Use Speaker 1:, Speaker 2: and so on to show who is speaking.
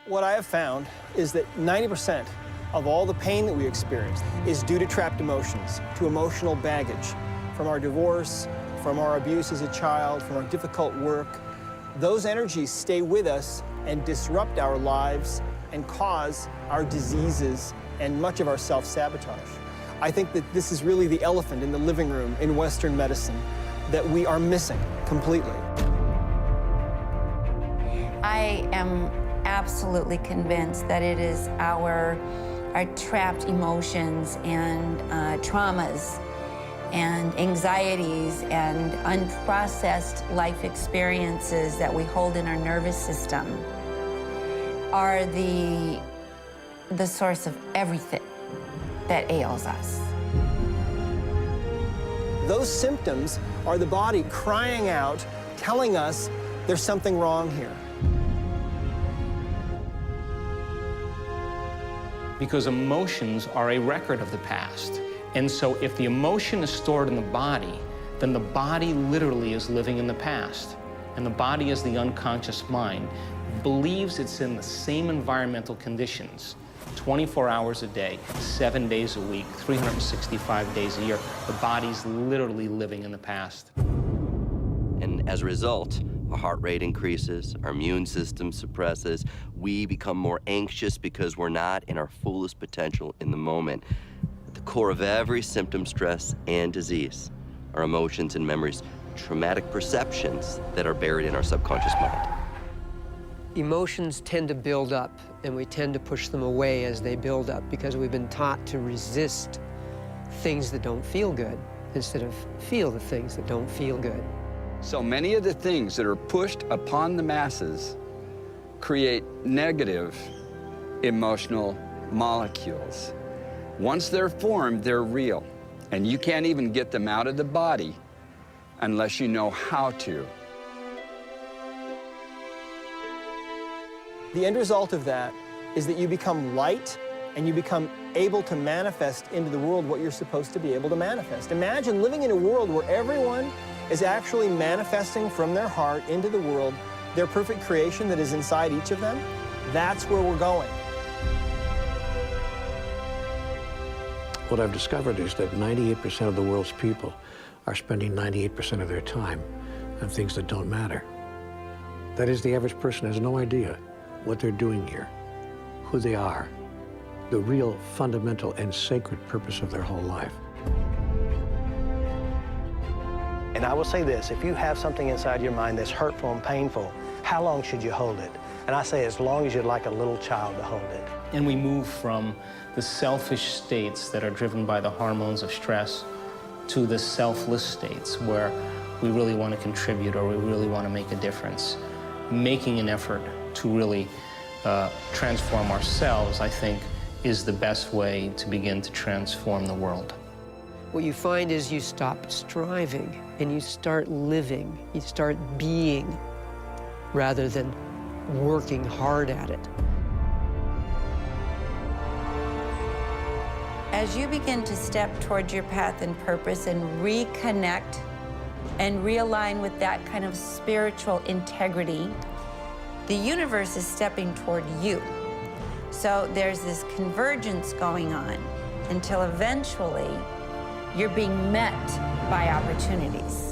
Speaker 1: What I have found is that 90% of all the pain that we experience is due to trapped emotions, to emotional baggage, from our divorce, from our abuse as a child, from our difficult work. Those energies stay with us and disrupt our lives and cause our diseases and much of our self-sabotage. I think that this is really the elephant in the living room in Western medicine that we are missing completely.
Speaker 2: I am absolutely convinced that it is our trapped emotions and traumas and anxieties and unprocessed life experiences that we hold in our nervous system are the source of everything that ails us.
Speaker 1: Those symptoms are the body crying out, telling us there's something wrong here.
Speaker 3: Because emotions are a record of the past. And so if the emotion is stored in the body, then the body literally is living in the past. And the body, as the unconscious mind, believes it's in the same environmental conditions 24 hours a day, 7 days a week, 365 days a year. The body's literally living in the past.
Speaker 4: And as a result, our heart rate increases, our immune system suppresses, we become more anxious because we're not in our fullest potential in the moment. At the core of every symptom, stress, and disease are emotions and memories, traumatic perceptions that are buried in our subconscious mind.
Speaker 5: Emotions tend to build up, and we tend to push them away as they build up because we've been taught to resist things that don't feel good instead of feel the things that don't feel good.
Speaker 6: So many of the things that are pushed upon the masses create negative emotional molecules. Once they're formed, they're real, and you can't even get them out of the body unless you know how to.
Speaker 1: The end result of that is that you become light and you become able to manifest into the world what you're supposed to be able to manifest. Imagine living in a world where everyone is actually manifesting from their heart into the world their perfect creation that is inside each of them. That's where we're going.
Speaker 7: What I've discovered is that 98% of the world's people are spending 98% of their time on things that don't matter. That is, the average person has no idea what they're doing here, who they are, the real fundamental and sacred purpose of their whole life.
Speaker 8: And I will say this, if you have something inside your mind that's hurtful and painful, how long should you hold it? And I say as long as you'd like a little child to hold it.
Speaker 3: And we move from the selfish states that are driven by the hormones of stress to the selfless states where we really want to contribute or we really want to make a difference. Making an effort to really transform ourselves, I think, is the best way to begin to transform the world.
Speaker 5: What you find is you stop striving and you start living, you start being rather than working hard at it.
Speaker 2: As you begin to step towards your path and purpose and reconnect and realign with that kind of spiritual integrity, the universe is stepping toward you. So there's this convergence going on until eventually you're being met by opportunities.